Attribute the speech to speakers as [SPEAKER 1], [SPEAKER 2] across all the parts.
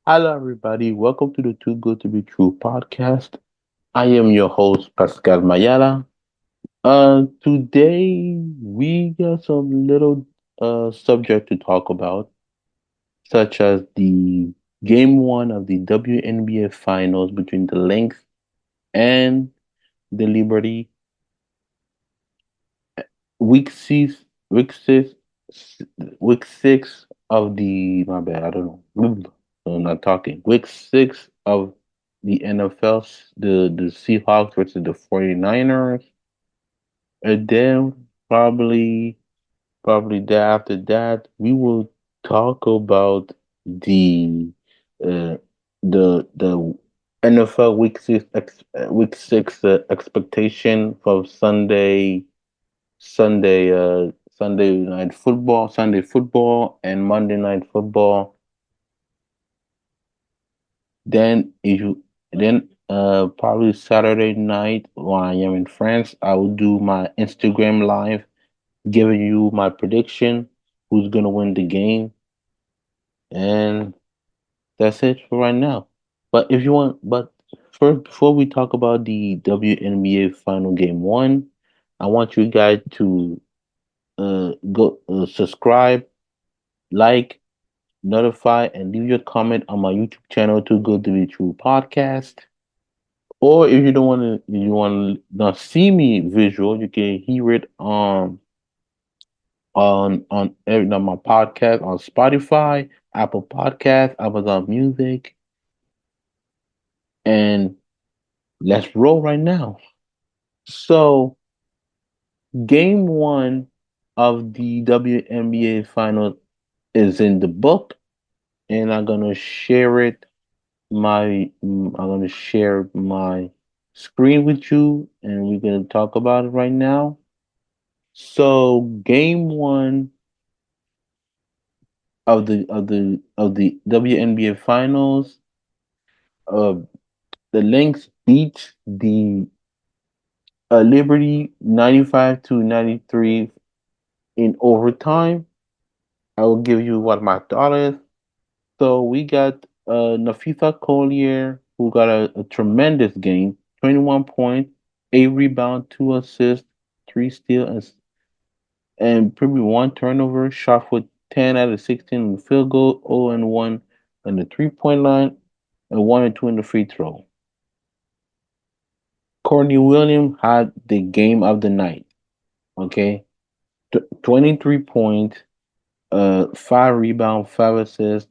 [SPEAKER 1] Hello, everybody. Welcome to the Too Good to Be True podcast. I am your host, Pascal Mayala. Today we got some little subject to talk about, such as the game one of the WNBA finals between the Lynx and the Liberty. Week six, week six, week six of the my bad. I don't know. I'm not talking. Week six of the NFL, the Seahawks versus the 49ers, and then probably after that we will talk about the uh the NFL week six expectation for Sunday football and Monday night football. Then you then probably Saturday night while I am in France, I will do my Instagram live giving you my prediction, who's gonna win the game, and that's it for right now. But first, before we talk about the WNBA final game one, I want you guys to go subscribe, like, notify, and leave your comment on my YouTube channel to go to the True Podcast. Or if you don't want to, you want to not see me visual, you can hear it on my podcast on Spotify, Apple Podcast, Amazon Music, and let's roll right now. So, game one of the WNBA final is in the book, and I'm gonna share my screen with you, and we're gonna talk about it right now. So, game one of the WNBA finals, uh, the Lynx beat the Liberty 95-93 in overtime. I will give you what my thought is. So we got Nafisa Collier, who got a tremendous game, 21 points, 8 rebound, 2 assists, 3 steal, and probably 1 turnover. Shot for 10 out of 16 in the field goal, 0 and 1 on the 3-point line, and 1 and 2 in the free throw. Courtney Williams had the game of the night. Okay, 23 points, 5 rebound, 5 assists,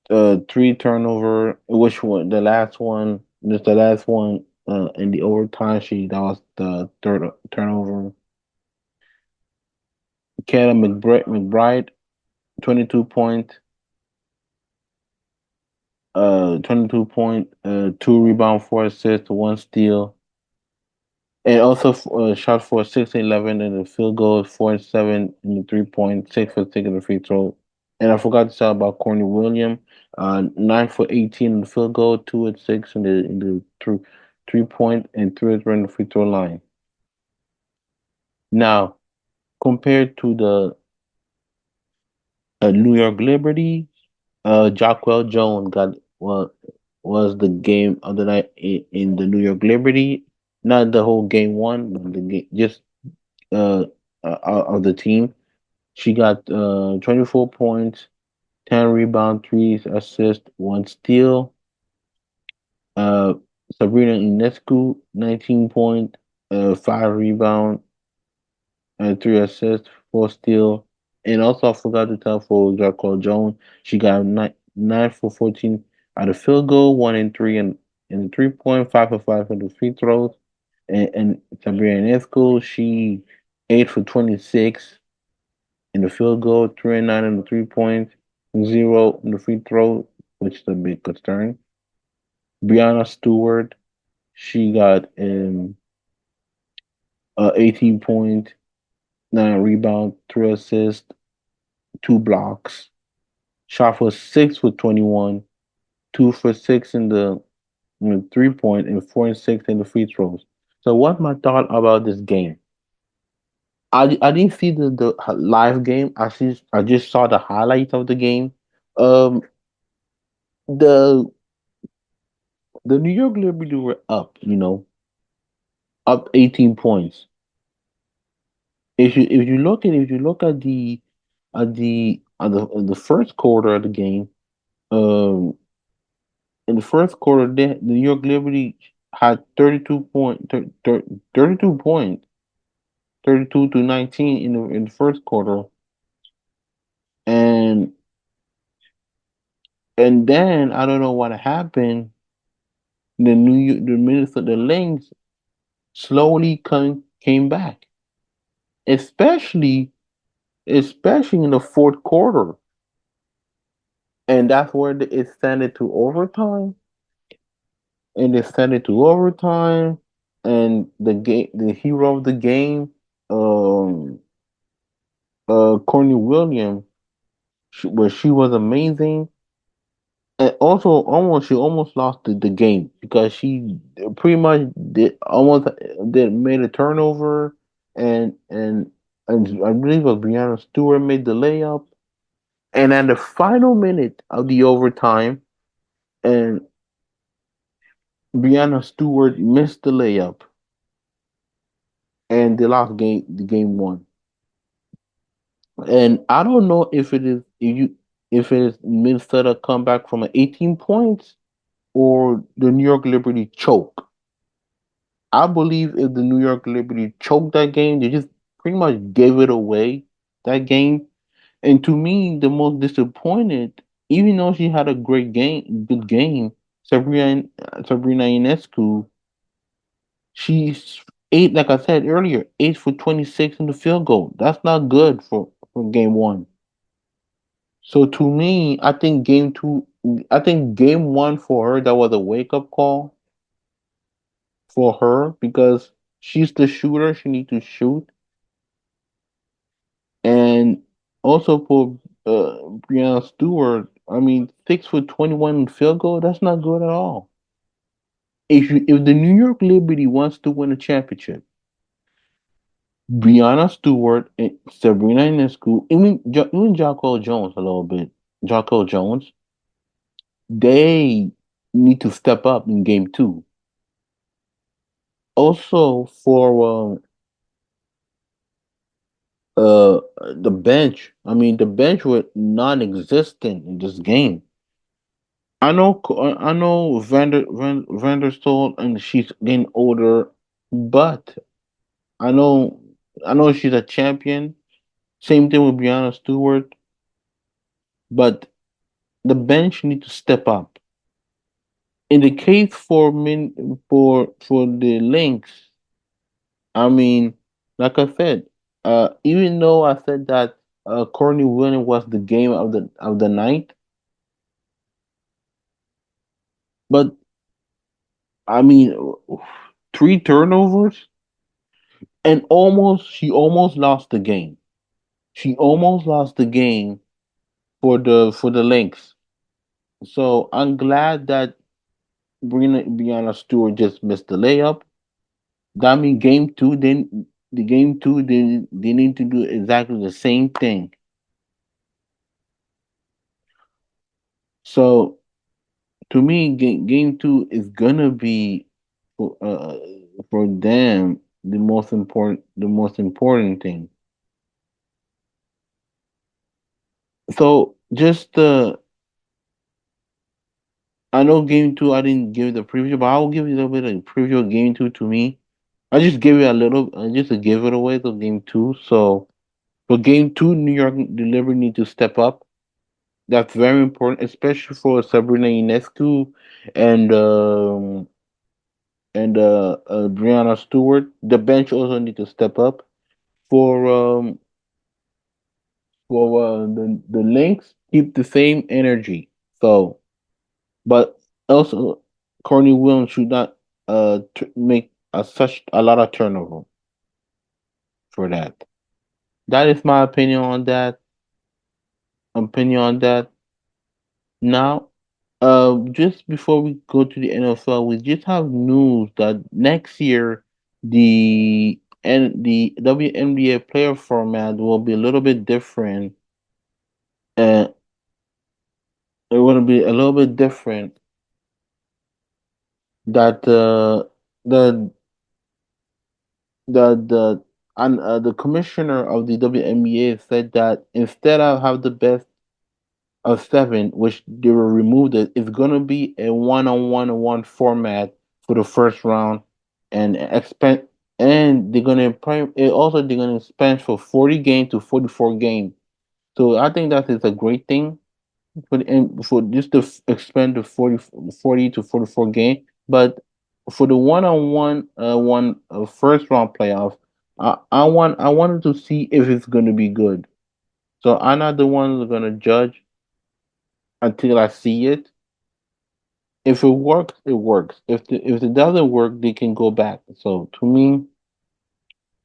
[SPEAKER 1] 3 turnover. Which one? The last one, just the last one. In the overtime, that was the third turnover. Kayla McBride, 22 point, 22 point, 2 rebound, 4 assists, 1 steal, and also shot for 6-11 in the field goal, 4-7 in the 3 point, 6 for 6 in the free throw. And I forgot to tell about Courtney Williams, 9 for 18 in the field goal, 2 and 6 in the 3 point, and 3 in the free throw line. Now, compared to the New York Liberty, Jacquel Jones was the game of the night in the New York Liberty. Not the whole game one, but the game just uh, of the team. She got 24 points, 10 rebound, 3 assists, 1 steal. Uh, Sabrina Ionescu, 19 point, 5 rebound, and 3 assists, 4 steal. And also, I forgot to tell for Jacquel Jones, she got 9 for 14 out of field goal, 1 and 3 in the 3 point, 5 for 5 for the free throws. And Sabrina Ionescu, she 8 for 26 in the field goal, 3 and 9 in the 3 point, 0 in the free throw, which is a big concern. Brianna Stewart, she got 18 point, 9 rebound, 3 assists, 2 blocks. Shot for 6 for 21, 2 for 6 in the 3 point, and 4 and 6 in the free throws. So what my thought about this game? I didn't see the live game. I just saw the highlights of the game. Um, the the New York Liberty were up, up 18 points. If you look at the first quarter of the game, um, in the first quarter, the New York Liberty had 32 points, 32 to 19 in the first quarter, and then I don't know what happened. The Minnesota Lynx slowly came back, especially in the fourth quarter, and that's where it extended to overtime, and extended to overtime, and the hero of the game, um, Courtney Williams, where she was amazing. And also, she almost lost the game because she pretty much did made a turnover, and I believe it was Brianna Stewart made the layup, and at the final minute of the overtime, and Brianna Stewart missed the layup, and they lost the game one. And I don't know if it is Minnesota come back from an 18 points or the New York Liberty choke. I believe if the New York Liberty choked that game, they just pretty much gave it away that game. And to me, the most disappointed, even though she had a good game, Sabrina Ionescu, she's eight, like I said earlier, 8 for 26 in the field goal. That's not good for game one. So to me, I think game one for her, that was a wake up call for her because she's the shooter. She needs to shoot. And also for Brianna Stewart, I mean, 6 for 21 field goal, that's not good at all. If the New York Liberty wants to win a championship, Brianna Stewart and Sabrina Ionescu, even Jocko Jones a little bit, Jocko Jones, they need to step up in game two. Also for the bench, I mean, the bench was non-existent in this game. I know Vanderstoel, and she's getting older, but I know I know she's a champion. Same thing with Brianna Stewart, but the bench need to step up. In the case for the Lynx, I mean, like I said, even though I said that Courtney Williams was the game of the night, but I mean, three turnovers and she almost lost the game. She almost lost the game for the Lynx. So I'm glad that Brianna Stewart just missed the layup. That means game two they need to do exactly the same thing. So to me, game two is gonna be for them the most important thing. So just I know game two I didn't give the preview, but I will give you a little bit of preview of game two to me. I just gave you a little just to give it away to game two. So for game two, New York Delivery need to step up. That's very important, especially for Sabrina Ionescu and Brianna Stewart. The bench also need to step up for the Lynx. Keep the same energy. So, but also Courtney Williams should not make such a lot of turnover for that. That is my opinion on that. Opinion on that. Now, just before we go to the NFL, we just have news that next year the WNBA player format will be a little bit different. Uh, it would be a little bit different that the the and the commissioner of the WNBA said that instead of have the best of seven, which they will remove it, it's gonna be a one format for the first round, and expand, and they're gonna expand for 40 game to 44 game. So I think that is a great thing for just to expand to 40 to 44 game. But for the first round playoff, I wanted to see if it's gonna be good. So I'm not the one who's gonna judge until I see it. If it works, it works. If it doesn't work, they can go back. So to me,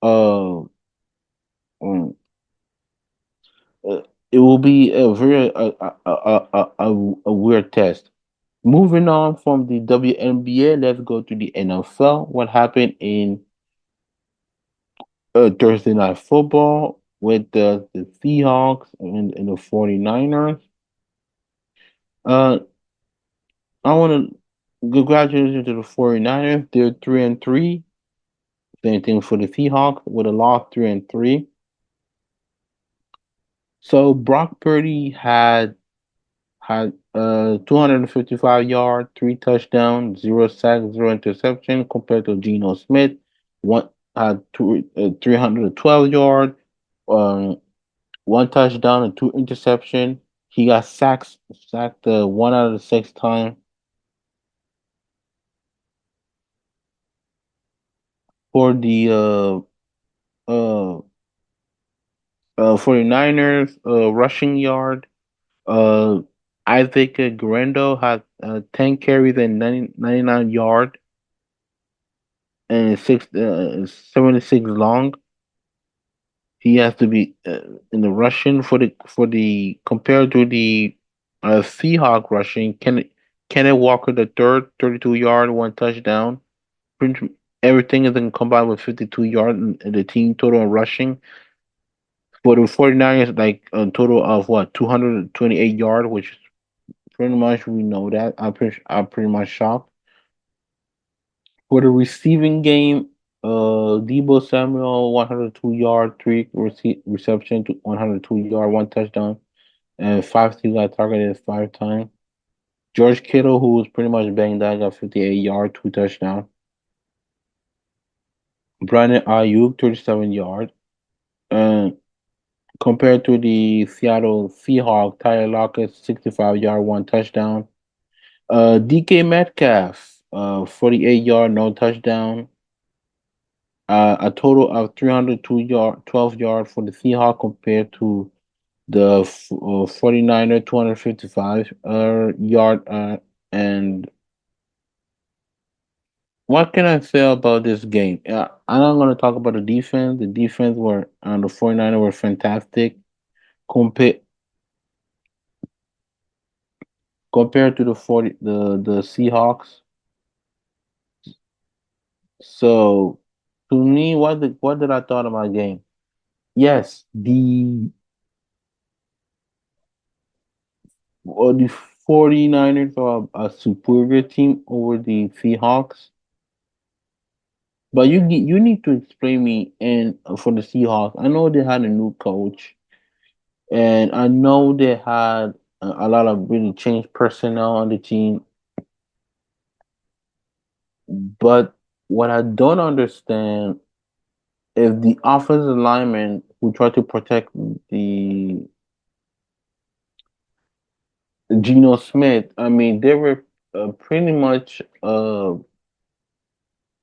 [SPEAKER 1] uh, um, uh, it will be a very a weird test. Moving on from the WNBA, let's go to the NFL. What happened in Thursday Night Football with the Seahawks and the 49ers? Uh, I want to congratulations to the 49ers. They're 3-3. Same thing for the Seahawks with a loss 3-3. So Brock Purdy had 255 yards, three touchdowns, zero sacks, zero interception compared to Geno Smith, one had 312 yards, um, one touchdown and two interception. He got sacked one out of the six time for the 49ers rushing yard. Uh, Isaac Guerrero had 10 carries and 99 yards and 76 long. He has to be in the rushing for the compared to the Seahawk rushing. Kenneth Walker the third, 32 yard, one touchdown. Everything is in combined with 52 yards in the team total in rushing. For the 49ers, like a total of what 228 yards, which pretty much we know that. I'm pretty much shocked. For the receiving game, Debo Samuel 102 yard, three reception to 102 yard, one touchdown, and five he got targeted five times. George Kittle, who was pretty much banged out, got 58 yard, two touchdown. Brandon Ayuk 37 yard. And compared to the Seattle Seahawks, Tyler Lockett 65 yard, one touchdown. DK Metcalf 48 yard, no touchdown. A total of 12 yard for the Seahawks compared to the 49er 255 yard. And what can I say about this game? I'm not going to talk about the defense. The defense were on the 49er were fantastic compared compared to the 40 the Seahawks. So to me, what did I thought of my game? Yes, the 49ers are a superior team over the Seahawks. But you need to explain me and for the Seahawks. I know they had a new coach, and I know they had a lot of really changed personnel on the team. But what I don't understand is the offensive linemen who try to protect the Geno Smith. I mean, they were pretty much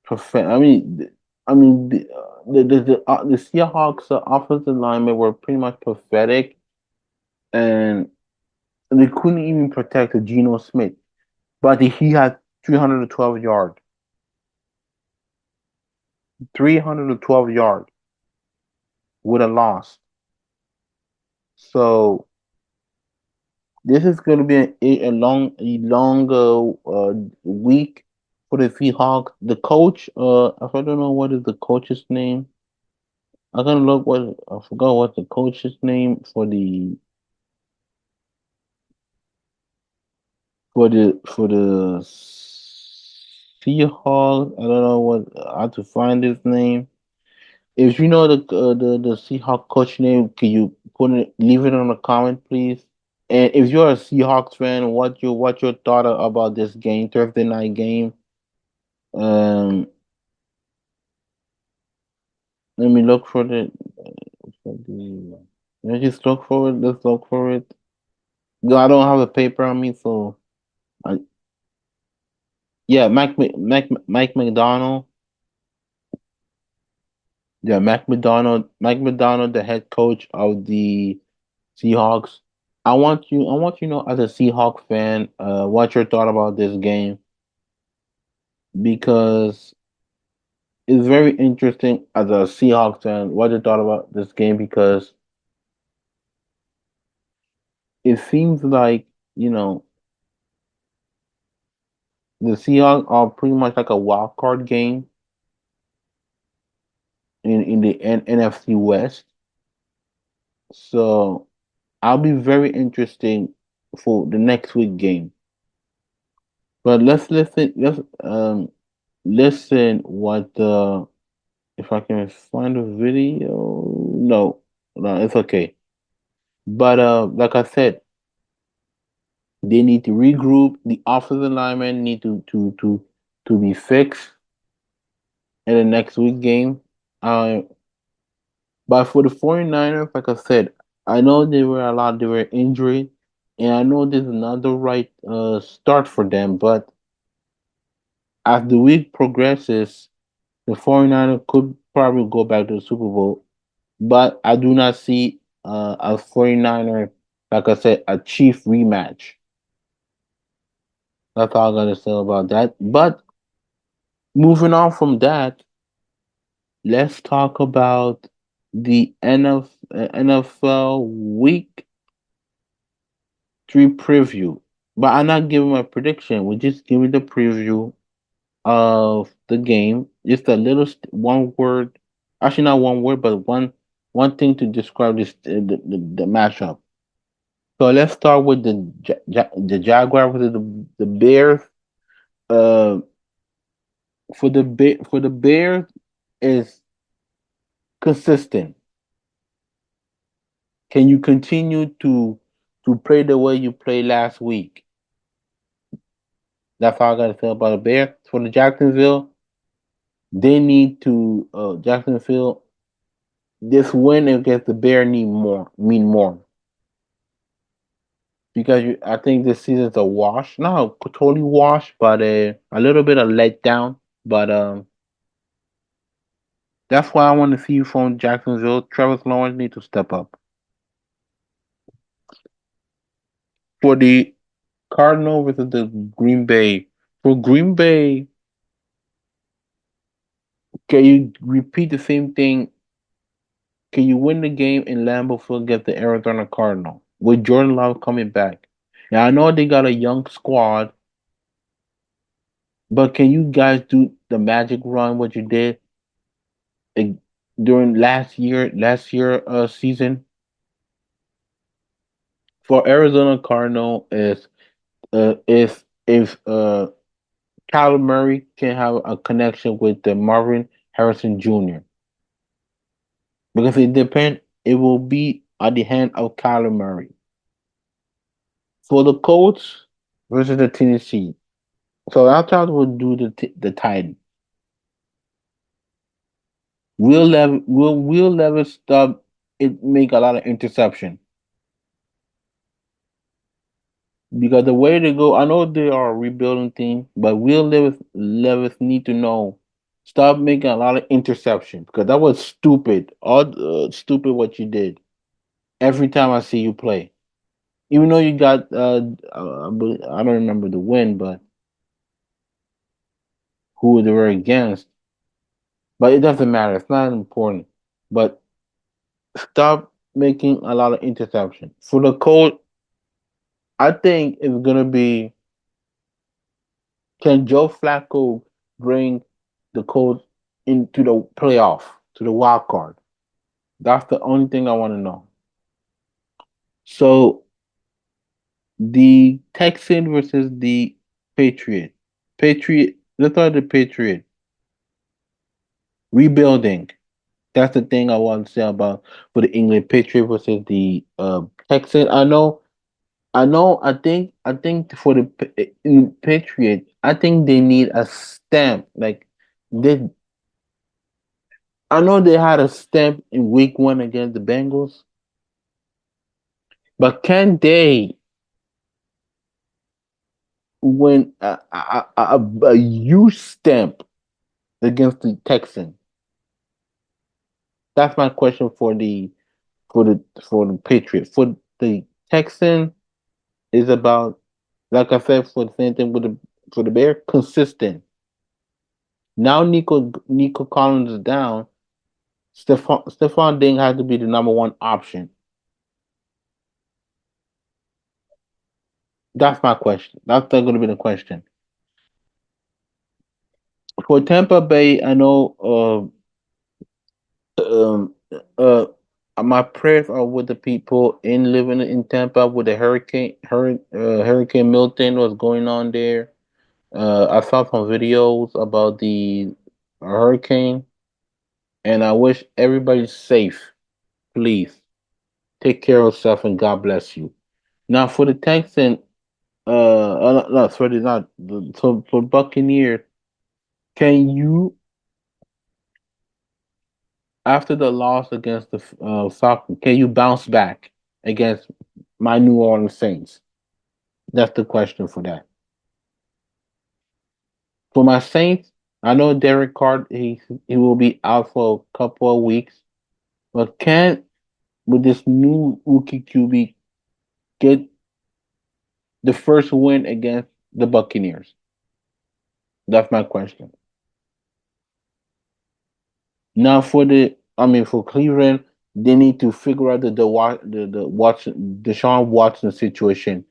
[SPEAKER 1] perfect. I mean, the Seahawks offensive linemen were pretty much pathetic, and they couldn't even protect Geno Smith. But he had 312 yards, 312 yards with a loss. So this is going to be a long week for the Seahawks. The coach, if I don't know what is the coach's name, I'm gonna look what I forgot what the coach's name for the for the Seahawks. I don't know what how to find his name. If you know the Seahawks coach name, can you put it leave it on the comment, please? And if you're a Seahawks fan, what your thought about this game, Thursday night game? Um, let me look for the. Let me just look for it. Let's look for it. No, I don't have a paper on me, so I, yeah, Mike McDonald. Yeah, Mike McDonald, the head coach of the Seahawks. I want you to know as a Seahawks fan, what your thought about this game because it's very interesting as a Seahawks fan what you thought about this game because it seems like you know the Seahawks are pretty much like a wild card game in the NFC West. So I'll be very interesting for the next week game. But let's listen. Listen what the if I can find a video. No, no, it's okay. But like I said, they need to regroup. The offensive linemen need to be fixed in the next week game. Uh, but for the 49ers, like I said, I know there were injured, and I know this is not the right start for them. But as the week progresses, the 49ers could probably go back to the Super Bowl. But I do not see a 49er, like I said, a Chief rematch. That's all I gotta say about that. But moving on from that, let's talk about the NFL Week 3 preview. But I'm not giving my prediction. We're just giving the preview of the game. Just a little one word, actually not one word, but one thing to describe this the matchup. So let's start with the Jaguar versus the Bears. Uh, for the Bears is consistent. Can you continue to play the way you played last week? That's all I gotta say about the Bears. For the Jacksonville, they need to Jacksonville. This win against the Bears mean more because I think this season's a wash. Not a totally wash, but a little bit of letdown. But that's why I want to see you from Jacksonville. Travis Lawrence need to step up. For the Cardinal versus the Green Bay. For Green Bay, can you repeat the same thing? Can you win the game in Lambeau Field against the Arizona Cardinal with Jordan Love coming back? Now I know they got a young squad, but can you guys do the magic run what you did uh, during last year season? For Arizona Cardinal is if Kyler Murray can have a connection with the Marvin Harrison Jr. Because it will be at the hand of Kyler Murray. For the Colts versus the Tennessee. So our child will do the Titan. Will Levis stop it make a lot of interception. Because the way to go, I know they are a rebuilding team, but Levis need to know stop making a lot of interception because that was stupid. All stupid what you did. Every time I see you play, even though you got I don't remember the win, but who they were against. But it doesn't matter. It's not important. But stop making a lot of interception. For the Colts, I think it's gonna be can Joe Flacco bring the Colts into the playoff to the wild card? That's the only thing I want to know. So The Texan versus the Patriot. Patriot. Let's start the Patriot rebuilding. That's the thing I want to say about for the England Patriot versus the Texan. I think for the Patriot, I think they need a stamp. Like they, I know they had a stamp in Week 1 against the Bengals, but can they win a huge stamp against the Texan? That's my question for the Patriot. For the Texan is about, like I said, for the same thing with the for the Bear, consistent. Now Nico Collins is down. Stephon Ding has to be the number one option. That's my question. That's going to be the question. For Tampa Bay, I know um uh my prayers are with the people in living in Tampa with the Hurricane Milton was going on there. I saw some videos about the hurricane, and I wish everybody's safe. Please take care of yourself, and God bless you. Now for the Texans, no, sorry, not so for Buccaneers. Can you, after the loss against the Falcons, can you bounce back against my New Orleans Saints? That's the question for that. For my Saints, I know Derek Carr he will be out for a couple of weeks, but can with this new rookie QB get the first win against the Buccaneers? That's my question. Now for Cleveland, they need to figure out the Watson Deshaun Watson situation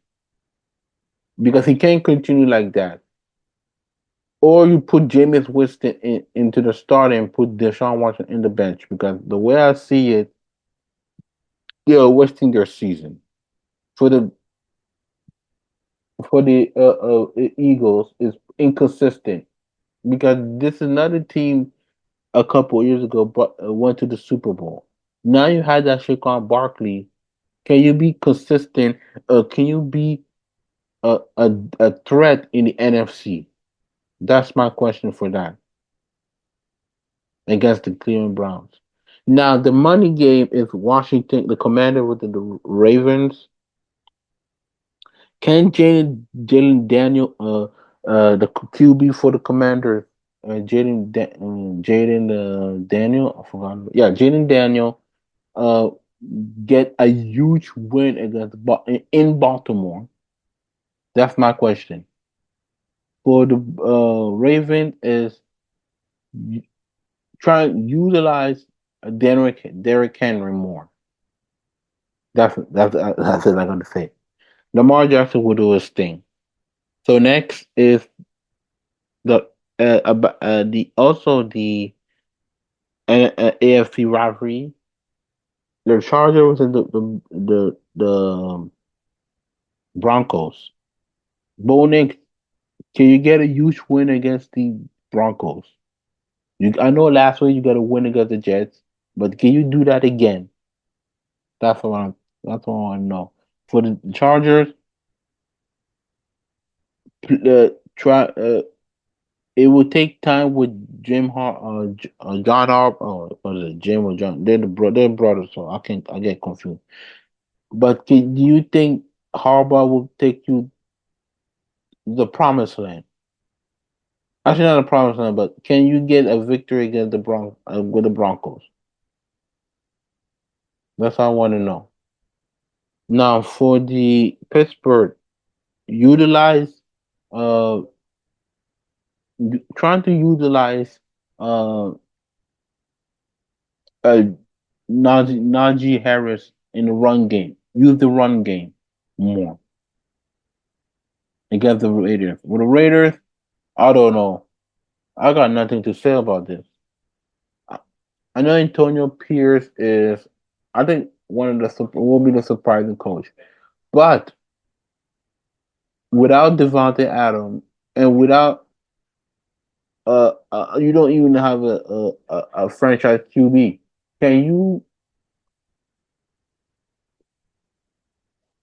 [SPEAKER 1] because he can't continue like that. Or you put Jameis Winston into the start and put Deshaun Watson in the bench because the way I see it, they are wasting their season. For the Eagles is inconsistent because this is another team a couple of years ago but went to the Super Bowl. Now you had that Saquon Barkley. Can you be consistent? Can you be a threat in the NFC? That's my question for that against the Cleveland Browns. Now the money game is Washington, the Commander with the Ravens. Can Jalen Daniel, the QB for the Commanders, Jaden Daniel, I forgot. Yeah, Jaden Daniel, uh, get a huge win against in Baltimore? That's my question. For the Ravens is try to utilize Derrick Henry more. That's what I'm gonna say. Lamar Jackson will do his thing. So next is the the also the AFC rivalry. The Chargers and the Broncos. Bo Nix, can you get a huge win against the Broncos? I know last week you got a win against the Jets, but can you do that again? That's what I'm. That's what I want to know. For the Chargers, try. It will take time with John Harp. Was it Jim or John? They're brothers, so I get confused. But do you think Harbaugh will take you the promised land? Actually, not a promised land, but can you get a victory against with the Broncos? That's what I want to know. Now for the Pittsburgh, utilize uh trying to utilize uh uh Najee Harris in the run game. Use the run game more against the Raiders. With the Raiders, I don't know. I got nothing to say about this. I, I know Antonio Pierce is, I think one of the will be the surprising coach, but without Devontae Adams and without you don't even have a franchise QB. Can you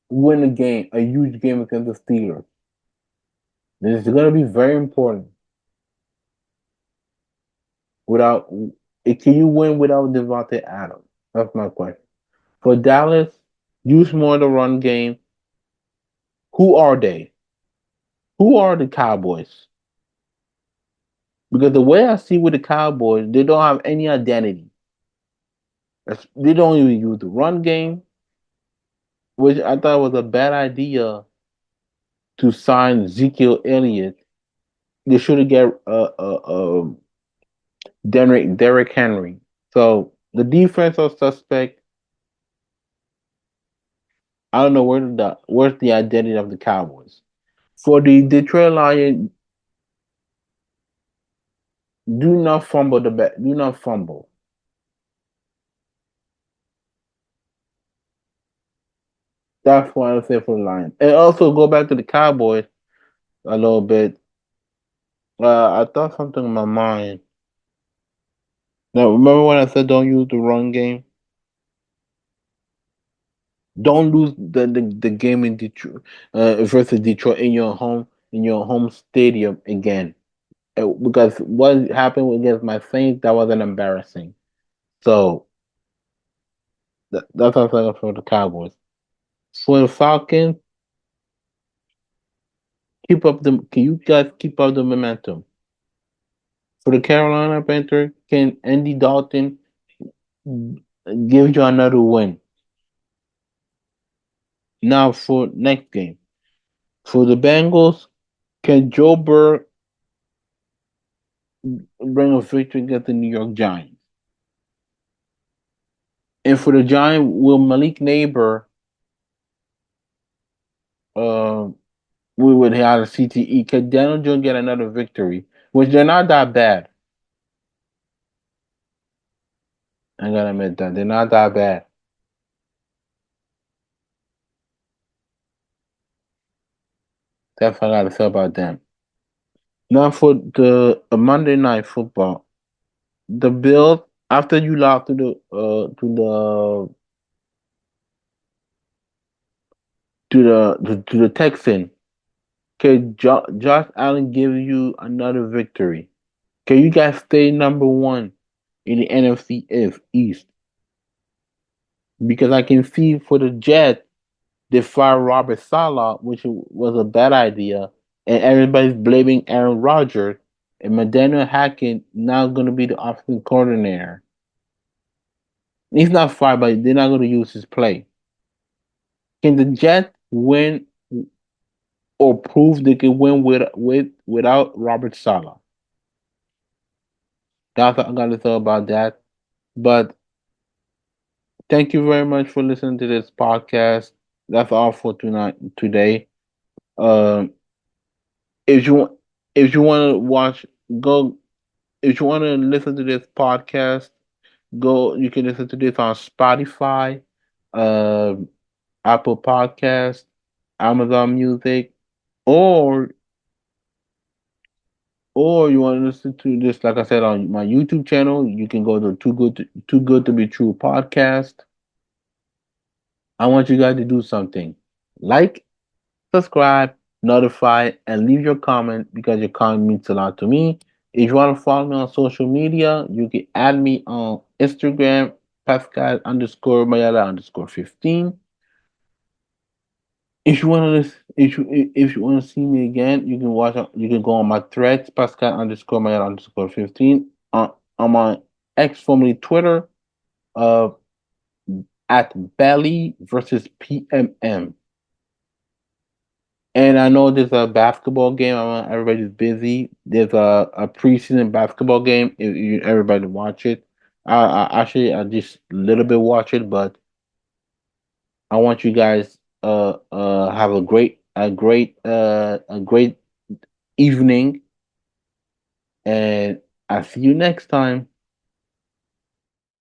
[SPEAKER 1] win a game, a huge game against the Steelers? This is going to be very important. Without, can you win without Devontae Adams? That's my question. For Dallas, use more the run game. Who are they? Who are the Cowboys? Because the way I see with the Cowboys, they don't have any identity. They don't even use the run game, which I thought was a bad idea to sign Ezekiel Elliott. They should have get Derrick Henry. So the defense are suspect. I don't know where's the identity of the Cowboys. For the Detroit Lions, do not fumble the bat. Do not fumble. That's what I say for the Lions. And also go back to the Cowboys a little bit. I thought something in my mind. Now remember when I said don't use the run game? Don't lose the game in Detroit versus Detroit in your home stadium again. Because what happened against my Saints, that was an embarrassing. So that's what I'm saying for the Cowboys. For the Falcons, can you guys keep up the momentum? For the Carolina Panthers, can Andy Dalton give you another win? Now for next game. For the Bengals, can Joe Burrow bring a victory against the New York Giants? And for the Giants, will Malik Neighbor uh we would have a CTE? Can Daniel Jones get another victory? Which they're not that bad. I gotta admit that. They're not that bad. That's what I gotta say about them. Now for the Monday night football. The Bills, after you lost to the Texan, can Josh Allen give you another victory? Can you guys stay number one in the NFC East? Because I can see for the Jets, they fired Robert Saleh, which was a bad idea, and everybody's blaming Aaron Rodgers, and Nathaniel Hackett now going to be the offensive coordinator. He's not fired, but they're not going to use his play. Can the Jets win or prove they can win without Robert Saleh? That's what I'm gonna say about that. But thank you very much for listening to this podcast. That's all for tonight today. Um, if you if you want to watch, go. If you want to listen to this podcast, go. You can listen to this on Spotify, uh, Apple Podcast, Amazon Music, or or you want to listen to this, like I said, on my YouTube channel, you can go to Too Good to Be True podcast. I want you guys to do something. Like, subscribe, notify, and leave your comment because your comment means a lot to me. If you want to follow me on social media, you can add me on Instagram, Pascal underscore Mayala underscore 15. If you want to see me again, you can you can go on my threads, Pascal underscore Mayala underscore 15 on my ex formerly Twitter, uh at Belly versus PMM. And I know there's a basketball game. I know everybody's busy. There's a preseason basketball game. If you everybody watch it, I just a little bit watch it, but I want you guys have a great evening, and I'll see you next time.